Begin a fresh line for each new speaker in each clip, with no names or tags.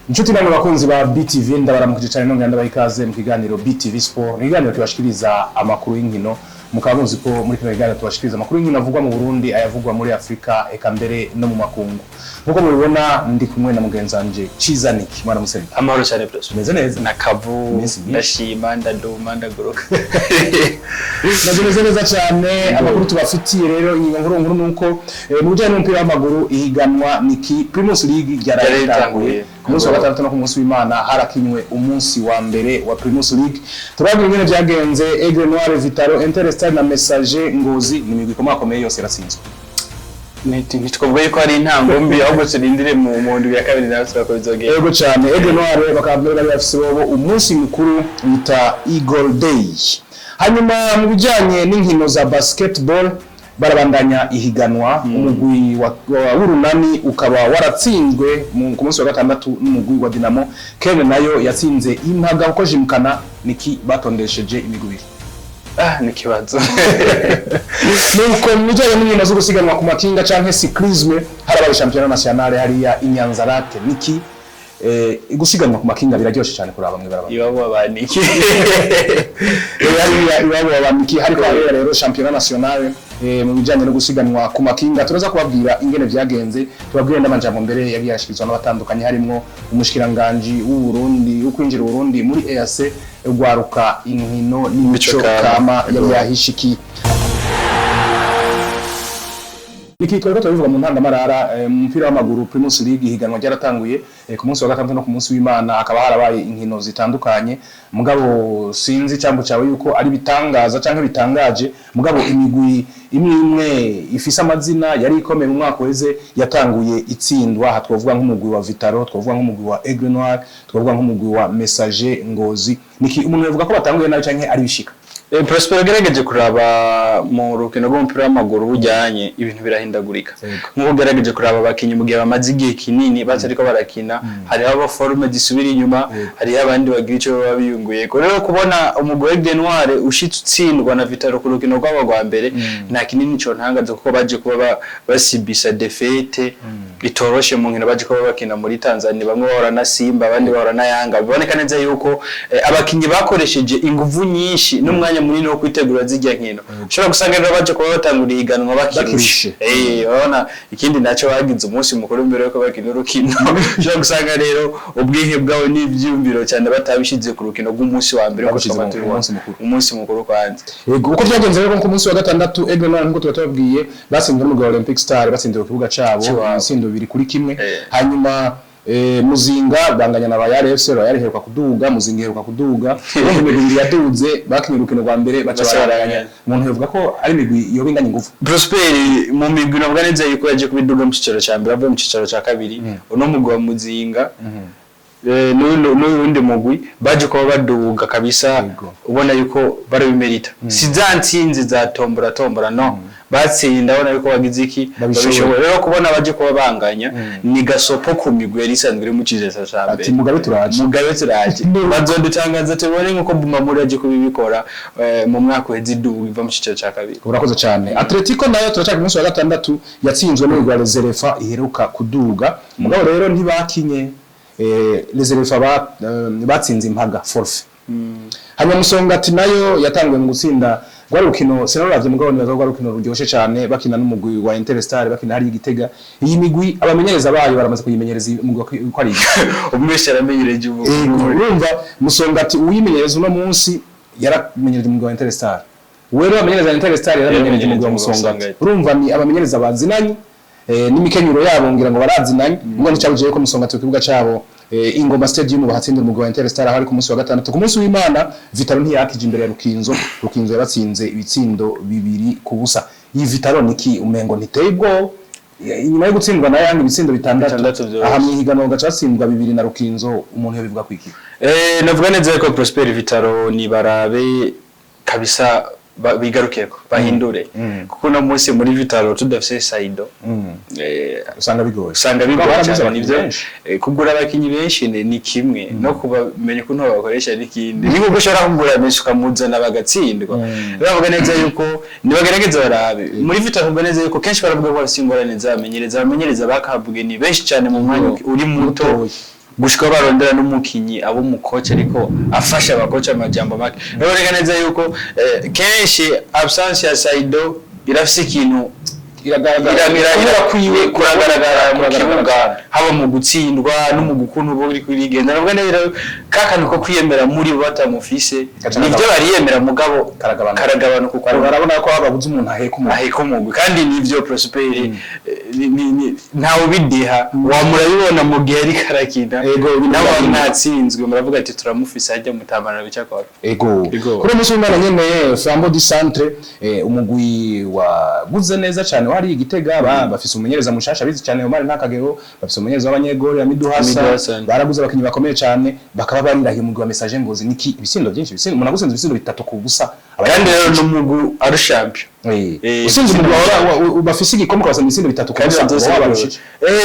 Inshuti namwe bakunzi ba BTV ndabaramukije cyane nongera ndabayikaze mu kiganiro BTV Sport. Kiganiro kibashikiriza amakuru y'inkino mukamuzi ko muri kino kiganiro tubashikiriza amakuru y'inkino avugwa mu Burundi, ayavugwa muri Afrika eka mbere no mu makungu. Nkuko mubibona ndi kumwe na mugenzanje Cizaniki mwana museni.
Amahoro cyane plus.
Meze neza
nakavu ndashima ndaduma ndagoroka.
Nazo neza cyane amakuru tubafitiye rero ingingo nkuru nuko mu bijyanye n'umupira w'amaguru ihiganwa niki Primus League ryaratanguye. Kumunsi wa gatandatu no kumunsi w'Imana harakinywe umunsi wa mbere wa Primus League. Turabwira ingene byagenze Aigle Noir, Vitaro, Interstar na Messager Ngozi ni migwi komakomeye yose yaratsinzwe.
Nitwovuga yuko ari intango mbi ahubwo turindire mu ndwi ya kabiri natwe ko bizogera.
Yego cyane Aigle Noir bakabwira bari bafise bobo umunsi mukuru bita Eagle Day. Hanyuma mu bijyanye n'inkino za basketball barabandanya ihiganwa umugwi wa Urunani ukaba waratsinzwe ku munsi wa gatandatu n'umugwi wa Dinamo. Kene nayo yatsinze Impaga uko jimukana niki batondesheje imigwi.
Nikibazo.
Nuko mujanye n'inkino zo gusiganwa ku makinga canke cyclisme harabaye championnat national hariya Inyanzarake niki gusiganwa ku makinga biraryoshe cyane kuri abamwe baraba.
Iwabo abaniki.
Iwabo abaniki hariko rero championnat national mu bijyanye no gusiganwa ku makinga. Turaza kubabwira ingene byagenze, tubabwire ndamajambo mbere yagiye yashikizwa n'abatandukanye harimo umushikiranganje w'u Burundi ukwinjira Burundi muri EAC ugwaruka inkino n'imico kama yahishikiye. Nikiko rero tubivuga mu ntangamarara umupira w'amaguru Primus League ihiganwa ryaratanguye ku munsi wa gatandatu no ku munsi w'Imana akaba harabaye inkino zitandukanye. Mugabo sinzi cyambo cyawe yuko ari bitangaza canke bitangaje, mugabo imigwi imwe ifise amazina yari ikomeye mu mwaka weze yatanguye itsindwa. Hatwovuga nk'umugwi wa Vitaro, twovuga nk'umugwi wa Aigle Noir, twovuga nk'umugwi wa Messager Ngozi. Niki umuntu yavuga ko batanguye nayo canke ari bishika?
Prospero gerageje kuraba mu rukino rw'umupira w'amaguru bujyanye ibintu birahindagurika. Nk'uko gerageje kuraba abakinyi mu gihe bamaze igihe kinini batariko barakina, hari aba forme disubira inyuma, hari abandi bagira ico babiyunguye. Rero kubona umugwi Aigle Noir ushitse utsindwa na Vitaro ku rukino rw'abagwa mbere nta kinini cyo ntangaza kuko baje kuba basibisa defete bitoroshe mu nkino baje kuba bakina muri Tanzania, bamwe bahora na Simba abandi bahora na Yanga. Biboneka neza yuko abakinyi bakoresheje inguvu nyinshi n'umwanya munini wo kwitegura zijya nkino. Ushobora gusanga rero baje kuba batanguriye iganwa bakirushe. Urabona ikindi naco bagize umunsi mukuru mbere yo bakina urukino. Ushobora gusanga rero ubwihe bwawe n'ivyumviro cyane batabishize ku rukino rw'umunsi wa mbere ko umunsi mukuru kwanze.
Yego uko byagenze rero ku munsi wa gatandatu Aigle Noir nkuko twabwiye batsinze mu Olympic Star, batsinze ku kibuga cabo insindo 2-1. Hanyuma Muzinga banganya na Bayare FC yari heruka kuduga, Muzinga heruka kuduga mu migwi yaduze bakinye urukino rwa mbere baca baraganya. Umuntu yavuga ko ari migwi yo binganya ingufu.
Prosper mu migwi navuga neza yuko yaje kubiduga mu cicaro ca mbere avuye mu cicaro ca kabiri uno mugwi wa Muzinga n'undi mugwi baje kuba baduga kabisa ubona yuko barabimerita. Sizantsinzi za tombora no batsinda abona yuko bagize iki babishobora. Rero kubona baje kuba banganya ni gasopo ku migwi yari isanzwe iri mu cizesa ca mbere.
Ati mugabe turaje
bazondutangaza tubone nkuko Bumamuri aje kubibikora mu mwaka w'eziduga iva mu cicaro ca kabiri.
Urakoze cyane. Atletico nayo turacaka ku munsi wa gatandatu yatsinzwe n'urwa Reserva iheruka kuduga. Mugabo rero ntibakinye Reserva batsinze Impaga forfait. Hanyuma Musongati nayo yatanguye mu gutsinda gwari rukino sinaravye mugabo nibaza gwari rukino ruryoshe cyane bakina n'umugwi wa Interstar bakina hari igitega. Iyi migwi abamenyereza bayo baramaze kuyimenyereza umugwi ko ari
umwese aramenyereje ubu.
Urumva Musongati uyimenyereza uno munsi yaramenyereje umugwi wa Interstar. Wero abamenyereza Interstar yaramenyereje umugwi wa Musongati. Urumva ni abamenyereza bazinanye n'imikenyuro yabo ngira ngo barazinanye. Ngo nicabuje ko Musongati ku kibuga cabo Ingoma Stadium bahatsindira umugwi wa Interstar hari ku munsi wa gatandatu. Ku munsi w'Imana Vitaro ntiyakije imbere ya Rukinzo yaratsinze ibitsindo 2-0. Iyi Vitaro niki umengo ntiteye ubwo inyuma yo gutsindwa na Yanga ibitsindo 6 aha mwihiganwa gacatsindwa 2 na Rukinzo. Umuntu yabivuga kwiki
navuga neza ko Prosper Vitaro ni barabe kabisa bigarukeko bahindure kuko no munsi muri vitalo tudafise Saido
usanga bigoye
cyane nivyo kugura abakinyi benshi ni kimwe no kubamenya ko nto bakoresha n'ikindi niko gushora kugura benshi ukamuzana bagatsindwa bavuga neza yuko nibagerageza barabe muri vitalo bavuga neza yuko kenshi baravuga ko basingorane bamenyereza bakavuga ni benshi cyane mu mwanya uri muto gushika barondera n'umukinyi abo mukoce ariko afasha abakoce amajambo make rero neza yuko kenshi absence ya Saido irafise ikintu iragaragara kuragaragara mu kibuga haba mu gutsindwa no mu gukuntu bo biri kurigenda nabwo rero kakanu ko kwiyemera muri batamufise nivyo bariyemera mugabo karagabana kuko barabona ko hababuze umuntu aheka umugwi kandi nivyo Prosperi ntawo bideha wamurabibona mu gihe ari karakina nawe mwatsinzwe muravuga ati turamufise hajya mutamana bicakora
kuri musi w'Imana nyene Flambeau du Centre umugwi waguze neza cyane wari igitega bafise umumenyereza mushasha bizi cyane Omar ntakagero bafise umumenyereza w'abanyegori ya Miduhasa baraguze abakinyi bakomeye cyane bakaba barirahiye umugwi wa Message Ngozi niki ibisindo byinshi umuntu agusenze ibisindo bitatu ku busa
kandi rero n'umugwi ari champion
usinzi umugwi bafise igikombe kwasa ibisindo bitatu ku busa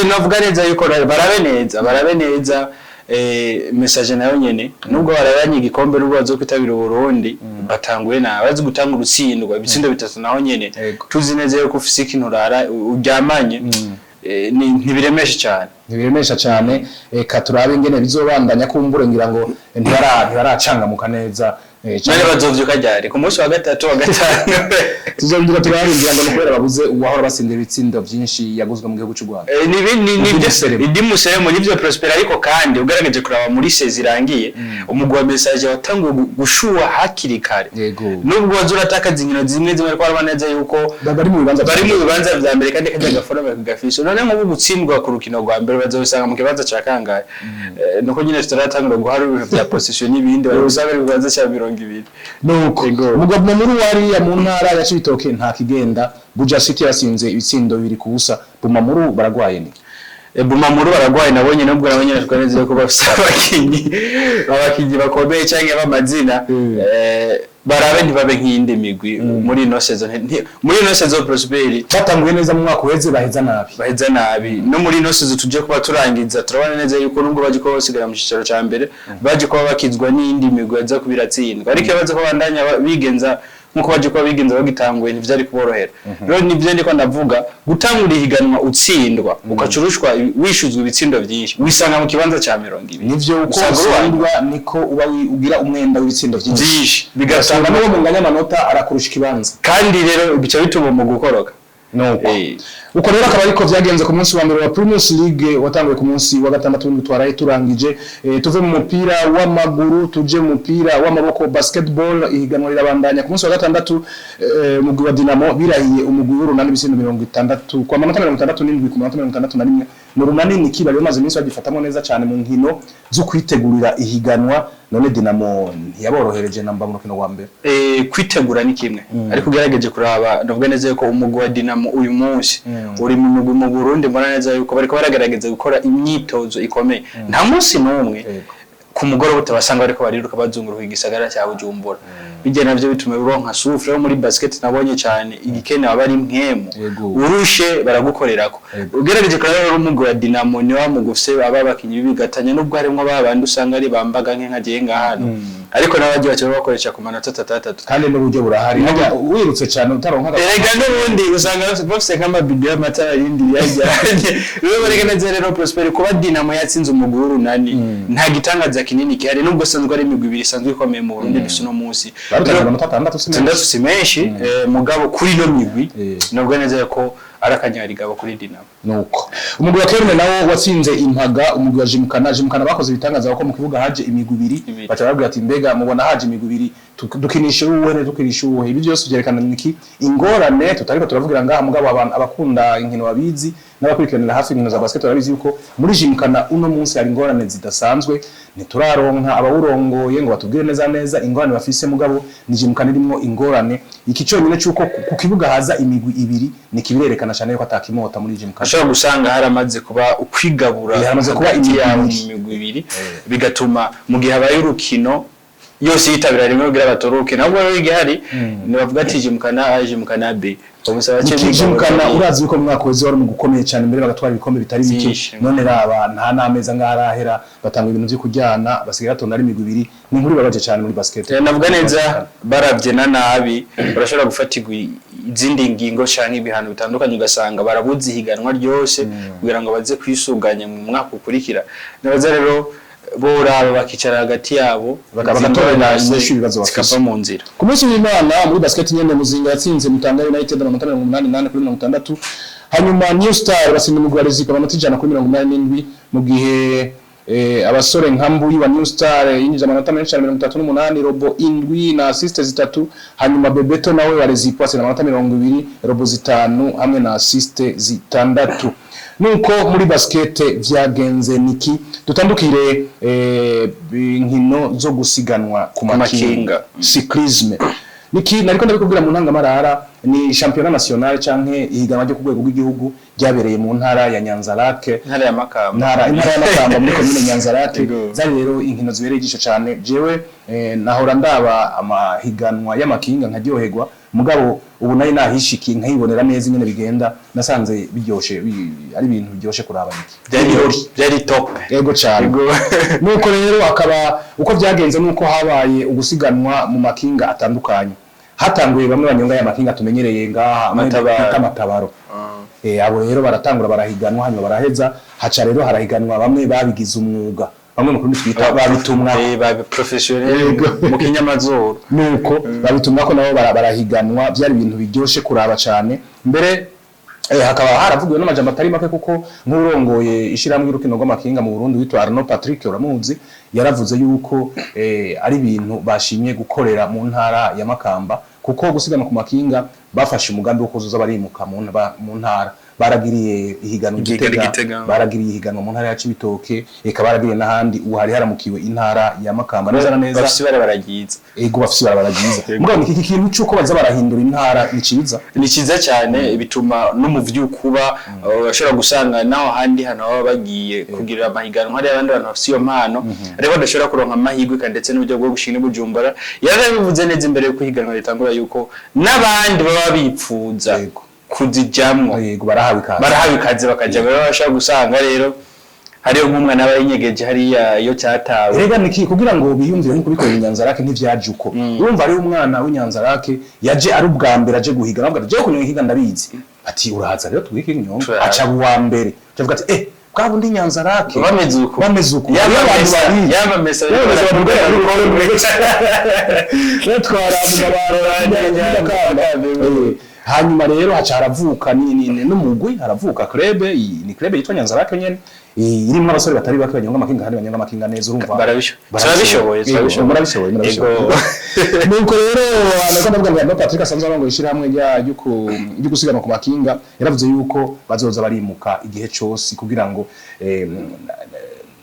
navuga neza yuko barabe neza Message nayo nyene nubwo bararanye igikombe n'ubwo bazo kwitabira Burundi batanguye bazi gutanga urutsindwa ibitsindo bitatu naho nyene tuzi neza yuko ufise ikintu rara uryamanye ntibiremesha cyane turabe ingene bizobandanya kumbure ngira ngo ntibaracangamuka neza nane bazovyuka ryari ku munsi wa gatatu wa gatanu
tuzobyuka turaringira ngo nokubera babuze uwahora basindira ibitsindo byinshi yaguzwe mu gihugu cy'u Rwanda
ndi musere muri byo Prosper ariko kandi ugaragaje kuraba muri sezirangiye umugwi wa Message watanguye gushuha hakiri kare nubwo wazuratakaza inkino zimwe ariko arabaneza yuko
bari mu
bibanza vya mbere kandi kajya gaforome kugafisha none nko gutsindwa ku rukino rwa mbere bazosanga mu kibanza ca kangahe nuko nyine tutaratangura guharura vya position n'ibindi bari usanga ibibanza cya 20
nuko mugabo muri wari ya mu ntara ya Cibitoke nta kigenda Buja City yasinze ibitsindo biri ku busa Bumamuru baragwaye ni
Bumamuru baragwaye nabonye nubwo nabonye twaneze ko bafisa abakinyi bakomeye cyangwa bamazina barabe ntibabe nk'indi migwi muri no season Prosperi
batanguye neza mu mwaka uheze baheza
nabi no muri no season tuje kuba turangiza turabona neza yuko nubwo baje ko basigara mu cicaro ca mbere baje kuba bakizwa n'indi migwi yaza kubiratsindwa ariko baze ko bandanya bigenza nkuko baje kuba bigenza bagitanguye ntivyari kuborohera rero nivyo ndiko ndavuga gutangura ihiganwa utsindwa ukacurushwa wishuzwa ibitsindo byinshi wisanga mu kibanza ca 20
nivyo uko usangwa niko uba ugira umwenda w'ibitsindo byinshi
bigasanga
no mu nganya amanota arakurusha kibanza
kandi rero bica bituma mu gukoroka
nuko uko rero akaba ariko vyagenze ku munsi wa mbere wa Primus League watanguye ku munsi wa gatandatu twaraye turangije tuve mu mupira w'amaguru tuje mu mupira w'amaboko basketball ihiganwa rirabandanya ku munsi wa gatandatu umugwi wa Dinamo birahiye umugwi w'urunani bisindo 60 kwa manota 67 ku manota 61 mu runani ni kibali bamaze iminsi bagifatamo neza cyane mu nkino zo kwitegurira ihiganwa none Dinamo ntiyaborohereje namba mu rukino rwa mbere
kwitegura ni kimwe ariko ugerageje kuraba ndavuga neza yuko umugwi wa Dinamo uyu munsi uri mu mugwi mu Burundi mbona neza yuko bariko baragerageza gukora imyitozo ikomeye nta munsi n'umwe ku mugoroba utabasanga bariko bariruka bazunguruka igisagara cya Bujumbura bijye navyo bituma uronka souffle muri basket nabonye cyane igikene abari mpemu urushe baragukorerako ugerageje kuraba umugwi wa Dinamo ni wa mugufse ababakinyi bigatanya nubwo harimo babandi usanga ari bambaga nk'agiye ngahano ariko nabaje bace bakoresha ku manota 3
kandi n'uburyo burahari wirutse cyane utaronka
erega n'ubundi usanga bafise nk'amabido y'amatara yindi yajyanye rero baregeneze rero Prosper kuba Dinamo yatsinze umugwi w'urunani nta gitangaza kinini kihari nubwo sanzwe ari imigwi ibiri isanzwe ikomeye mu Burundi bisuno munsi
barutanga
si menshi mugabo kuri no migwi nabwo neza ko arakanyarigabo kuri Dinamo
nuko umugwi wa Kerne nawo watsinze Impaga umugwi wa Jimkana bakoze ibitangaza ko mu kibuga haje imigwi ibiri bacha babwira ati mbega mubona haje imigwi ibiri dukinisha uwe ibi byose byerekana niki ingorane tutariko turavugira ngaha mugabo abantu abakunda inkino babizi n'abakurikiranira hafi inkino za basket barabizi yuko muri Jimkana uno munsi hari ingorane zidasanzwe ntituraronka abawurongoye ngo batubwire neza ingorane bafise mugabo ni Jimkana irimo ingorane iki cyo nyine cyuko ku kibuga haza imigwi ibiri nikibirerekana cyane yuko atakimota muri Jimkana
ashobora gusanga haramaze kuba ukwigabura
haramaze kuba
imigwi ibiri bigatuma mu gihe habaye urukino yose yitabira rimwe kugira batoroke nabwo rero igihari ni bavuga ati jimukana B umusaba cyo
jimukana urazi ko mwaka weze wari mu gukomeye cyane mbere bagatwara ibikombe bitari bike none raba nta nameza ngarahera batanga ibintu byo kujyana basigaye batona ari imigwi ibiri ni nkuri babaje cyane muri basket
navuga neza baravye na nabi barashobora gufatirwa izindi ngingo canke ibihano bitandukanye ugasanga barabuze higanwa ryose kugira ngo baze kwisuganya mu mwaka ukurikira nabaza rero bora bakicara hagati yabo
bagatorera ibibazo
bafite mu nzira
ku munsi w'Imana muri basket nyene Muzinga yatsinze Mutanga United 88 hanyuma New Star basinda mu Rwanda amanota 187 mu gihe abasore nkambuyi wa New Star yinjije amanota 38 robo indwi na assist 3 hanyuma Bebeto nawe warezipo asina amanota 20 robo 5 hamwe na assist 6 nuko muri basket vyagenze niki dutandukire inkino zo gusiganwa kumakinga cyclisme niki nariko ndabikubwira mu ntangamarara ni championnat national canke ihiganwa ryo ku rwego rw'igihugu ryabereye mu ntara ya Nyanzarake
ntara ya Makamba
muri commune Nyanzarake zari rero inkino zibereye igisho cyane jewe nahora ndaba amahiganwa y'amakinga nkajyoherwa mugabo ubu nayi nahishiki nkayibonera neza nyene bigenda nasanze biryoshe ari ibintu byoshe kuraba niki
byari top
yego cyane nuko rero akaba uko byagenze nuko habaye ugusiganwa mu makinga atandukanye hatanguye bamwe banyonga ya makinga tumenyereye ngaha matabaro abo rero baratangura barahiganwa hanyuma baraheza haca rero harahiganwa bamwe babigize umwuga bamwe mu kundi twita babitumwa
babi professionnel mu kinyamazuru
nuko babitumwa ko nabo barahiganwa byari ibintu biryoshe kuraba cyane mbere hakaba haravugiwe n'amajambo atari make kuko nk'urongoye ishiramwe y'urukino rw'amakinga mu Burundi witwa Arno Patrick uramuzi yaravuze yuko ari ibintu bashimye gukorera mu ntara ya Makamba kuko gusigana ku makinga bafashe umugambi wo kuzuza barimuka mu ntara baragiriye ihiganwa Gitega baragiriye ihiganwa mu ntara ya Cibitoke eka baragiriye n'ahandi ubu hari haramukiwe intara ya Makamba neza neza
bafisi baragiza
ego bafisi baragiza mugabo iki kintu cyuko baza barahindura intara ni ciza
cyane bituma no mu vyukuba bashobora gusanga naho handi hano baba bagiye kugira amahiganwa hari abandi bantu bafisi yo mpano ariko badashobora kuronka amahigwe kandi ndetse n'uburyo bwo gushina Bujumbura yarabivuze neza imbere yo kuhiganwa ritangura yuko n'abandi baba bipfuza kuzijamwo
yego barahawe
ikaze bakaja barashaka gusanga rero hariyo nk'umwana abayinyegeje hariya iyo cyatawe
rega niki kugira ngo biyumvire nko bikorera Nyanzarake ntivyaje uko urumva ari umwana w'Inyanzarake yaje ari ubwa mbere aje guhiga nabwo aje kunywa ihiga ndabizi ati urahaza rero twike inyonga aca buwa mbere cyavuga ati bwabo ndi Nyanzarake bameze uko
yaba mesa
twara hanyuma rero haca haravuka n'umugwi haravuka club ni club yitwa Nyanzarake nyene irimo abasore batari bake banyonga amakinga kandi banyonga amakinga neza urumva
barabishoboye
nuko rero anakondavuga ngo Arno Patrick asanzwe abango ishiramwe ryo gusiganwa ku makinga yaravuze yuko bazoza barimuka igihe cyose kugira ngo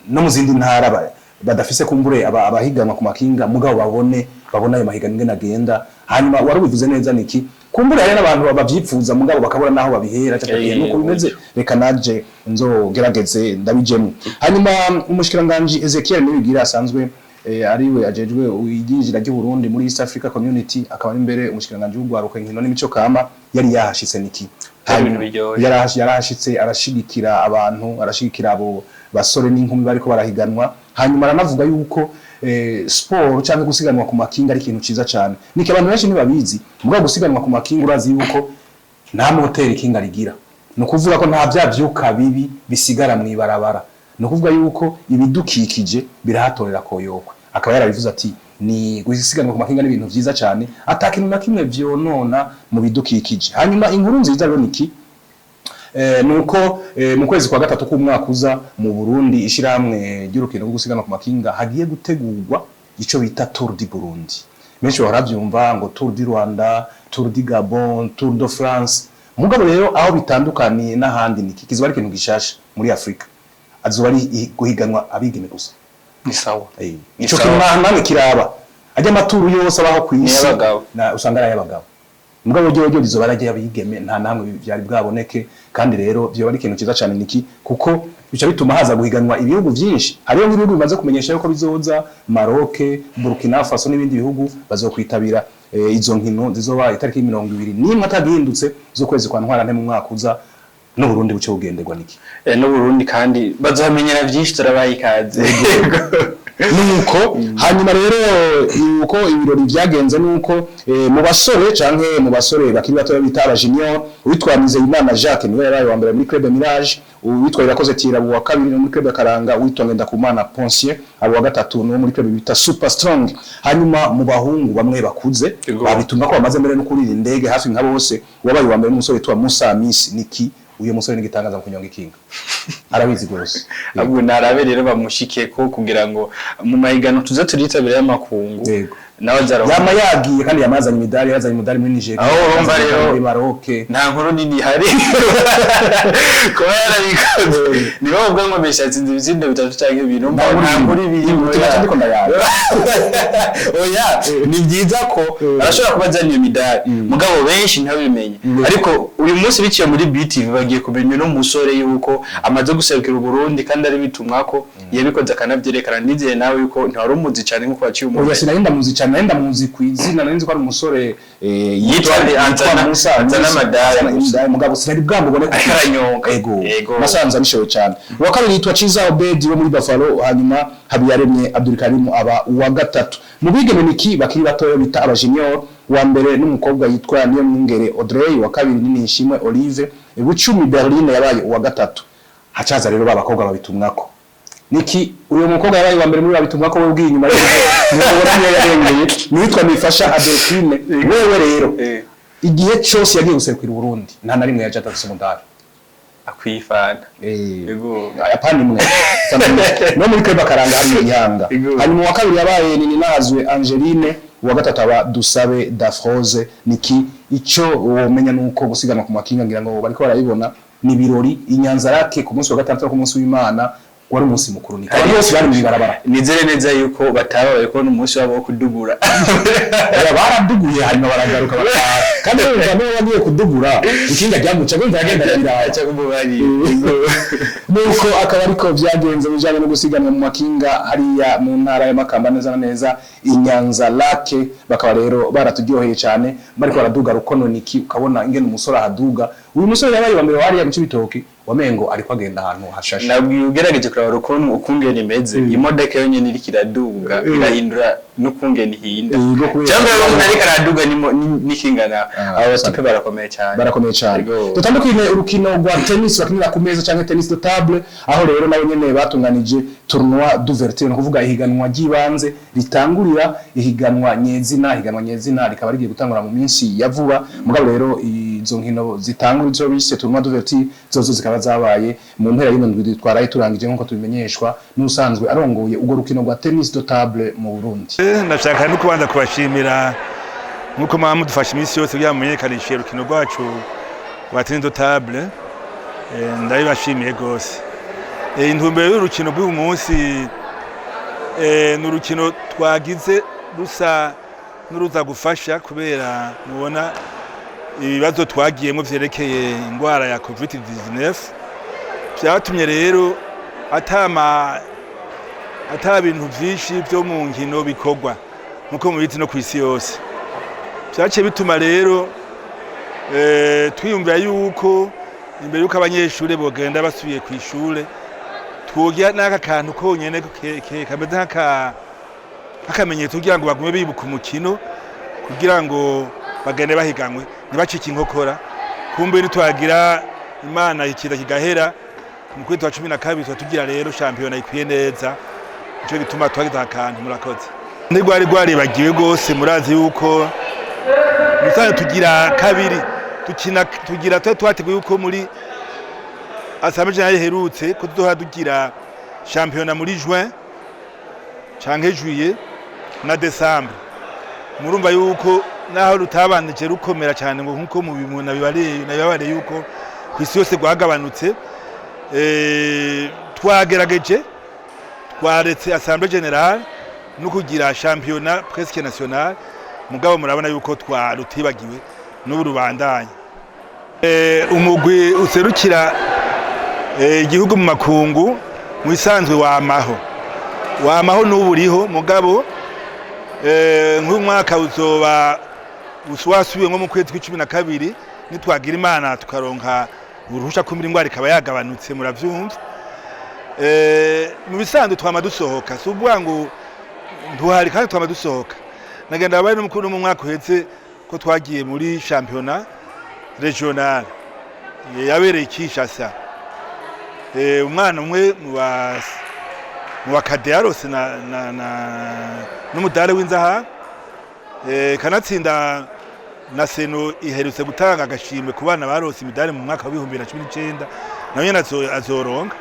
no muzindi ntara badafise kumbure abahiganwa ku makinga mugabo babone ayo mahiganwa ngena agenda hanyuma warabivuze neza niki kumbura hari n'abantu babyipfuza mugabo bakabura naho babihera cyakabye nuko bimeze reka naje nzogerageze ndabijemo hanyuma umushikiranganje Ezekiel Nibigira asanzwe ariwe ajejwe uyinjira ry'u Burundi muri East Africa Community akaba imbere umushikiranganje w'ugwaruka inkino n'imico kama yari yahashitse niki yarahashitse arashigikira abantu arashigikira abo basore n'inkumi bariko barahiganwa hanyuma aranavuga yuko sport cyangwa gusiganwa ku makinga ari ikintu ciza cyane niki abantu benshi ntibabizi mugabo gusiganwa ku makinga urazi yuko nta moteri kinga rigira no kuvuga ko nta byavyuka bibi bisigara mu ibarabara no kuvuga yuko ibidukikije birahatorera koyokwa akaba yarabivuze ati ni gusiganwa ku makinga n'ibintu vyiza cyane atakintu na kimwe vyonona mu bidukikije hanyuma inkuru nziza rero niki nuko mu kwezi kwa gatatu k'umwaka uza mu Burundi ishiramwe ry'urukino rwo gusiganwa ku makinga hagiye gutegurwa ico bita Tour du Burundi menshi baravyumva ngo Tour du Rwanda Tour du Gabon Tour de France mugabo rero aho bitandukaniye n'ahandi niki kizo ari ikintu gishasha muri Afrika azoba ari guhiganwa abigeme gusa
ni sawa
ico kintu kiraba ajya amaturu yose abaho kwisi na usanga ari abagabo mugabo ryo rizo barajye abigeme nta namwe byari bwaboneke kandi rero byo bari ikintu kiza cyane niki kuko bica bituma haza guhiganwa ibihugu byinshi. Hariyo nk'ibihugu bimaze kumenyesha yuko bizoza Maroc, Burkina Faso n'ibindi bihugu bazokwitabira izo nkino zizoba itariki 20 nimwe atagihindutse zo kwezi kwa ntwarante mu mwaka uza. No Burundi buce bugenderwa niki
no Burundi kandi bazamenyera byinshi turabaye ikaze
nuko hanyuma rero uko ibirori byagenze nuko mu basore canke mu basore bakiri bato bita aba junior witwanize Imana Jacques niwe yaraye wa mbere muri Club Mirage, witwa Irakoze Tira wa kabiri muri Club Karanga, witwa Ngendakumana Ponsier abo wa gatatu no muri Club bita Super Strong. Hanyuma mu bahungu bamwe bakuze babitumwa ko bamaze mbere no kurira indege hafi nka bose, wabaye wa mbere n'umusore witwa Musa Miss Niki, uyo musore n'igitangaza mu kunyonga ikinga arabizi gose.
Abwo narabe rero bamushike ko kugira ngo mu mahigano tuza turitabira y'amakungu nawe zaro
yama yagiye kandi yamazanye imidari, yazanye imidari muri Nigeria
aho urumva rero
muri Maroc
nta nkuru nini hari ko yarabikoze nibo ubwo ngo meshatsinze ibizindo bitatu cyangwa ibintu nta nkuru biri
ndiko ndayaga
oya ni byiza ko arashobora kubazanya imidari mugabo benshi ntabimenye, ariko uyu munsi biciye muri BTV bagiye kumenya no musore yuko amaze guserukira Burundi kandi ari bitumwa ko yabikoze akanavyerekana. Nizeye nawe yuko ntawari umuzi cyane nkuko waciye umuntu.
Oya sinarinda muzi cyane, narinda muzi kwizina, narinzi ko ari umusore
yitwa Anzana Madari
mugabo sinari bwambone ko
akaranyonga
ego nasanze abishowe cyane. Uwa kabiri yitwa Chiza Obedi wo muri Buffalo, hanyuma Habiyaremye Abdul Karim aba uwa gatatu. Mu bigeme niki bakiri bato bita aba junior, wa mbere n'umukobwa yitwa Niyo Mwungere Audrey, wa kabiri ni Nishimwe Olive, Bucumi Berlin yabaye uwa gatatu. Hacaza rero babakobwa babitumwako niki uyo mukobwa yabaye wa mbere muri babitumwako we bwiye inyuma rero niyo yarengeye nitwa Nifasha Adolphine. Wewe rero igihe cyose yagiye guserukira Burundi nta na rimwe yaje atafise umudari
akwifana
yego yapani mwe no muri Club Karanga hari Nyanga. Hanyuma wa kabiri yabaye ni Nazwe Angeline, wa gatatu aba Dusabe Dafroze. Niki ico womenya nuko gusiganwa ku makinga ngira ngo bariko barayibona ni birori inyanza rake ku munsi wa gatandatu ku munsi w'Imana wari umunsi mukuru ni kandi bose bari mu barabara.
Nizere neza yuko batabaye ko n'umunsi wabo wo kudugura
baraduguye hanyuma baragaruka kandi bamwe bagiye kudugura ikinga ryamuca ngo ndagenda biraya
cyangwa umubari
nuko akaba ariko byagenze bijanye no gusiganwa mu makinga hariya mu ntara ya Makamba neza neza inyanza lake. Bakaba rero baraturyoheye cyane bariko baraduga rukono niki ukabona ingene umusore ahaduga. Uyu musore yabaye wa mbere hariya mu Cibitoke wamengo ariko agenda ahantu hashashe.
Nabwiye ugerageje kuraba rukono ukungene imeze imodoka yonyene iri kiraduga irahindura n'ukungene hinda cyangwa umuntu ari karaduga nikingana abo batipe barakomeye cyane. Tutandukanye urukino rwa tennis bakinira ku meza cyangwa tennis de table, aho rero nayo nyene batunganije tournoi d'ouverture no kuvuga ihiganwa ry'ibanze ritangurira ihiganwa nyezina rikaba rigiye gutangura mu minsi ya vuba. Mugabo rero izo nkino zitangura izo bise tournoi d'ouverture zozo zikaba zabaye mu mpera y'indwi twaraye turangije nkuko tubimenyeshwa n'usanzwe arongoye ugo rukino rwa tennis de table mu Burundi.
Ndashaka no kubanza kubashimira nkuko mudufasha iminsi yose kugira mumenyekanishe urukino rwacu rwa tennis de table, ndabibashimiye gose. Intumbero y'urukino bw'uyu munsi n'urukino twagize rusa n'uruza gufasha kubera mubona ibibazo twagiyemo vyerekeye ingwara ya COVID-19 byatumye rero ata bintu vyinshi byo mu nkino bikorwa nkuko mubizi no kwisi yose. Byaciye bituma rero twiyumvira yuko imbere yuko abanyeshuri bogenda basubiye ku ishure twogira n'aka kantu konyene kameze nk'akamenyetso kugira ngo bagume bibuka umukino kugira ngo bagende bahiganwe ntibacike inkokora. Kumbe nitwagira Imana ikiza kigahera mu kwezi wa 12 tugira rero champion ikwiye neza, ico gituma twagize akantu. Murakoze. Ndigwari bagiwe gose, murazi yuko musaye tugira kabiri tugira twateguye yuko muri Assemblée Générale herutse ko tuzoha dugira championnat muri juin canke juillet na décembre. Murumva yuko naho rutabanije rukomera cyane ngo nkuko mu bimuna bibare yuko kwisi yose gwagabanutse. Twagerageje twaretse Assemblée Générale no kugira championnat presque national, mugabo murabona yuko twarutibagiwe n'ubu rubandanye. Umugwi userukira igihugu mu makungu mu isanzwe wamaho n'ubu uriho mugabo nk'uyu mwaka uzoba wasubiye nko mu kwezi kwa12 nitwagira imana tukaronka uruhusha kumira ingwara ikaba yagabanutse muravyumva. Mu bisanzwe twama dusohoka si ubwa ngo ntuhari kandi twama dusohoka. Nagenda abaye n'umukuru mu mwaka uhetse ko twagiye muri championnat regional yabereye Kinshasa. Umwana umwe mu bakade yarose n'umudare w'inzaha kanatsinda na seno iherutse gutanga agashimwe ku bana barose imidari mu mwaka wa 2019 nayo azoronka.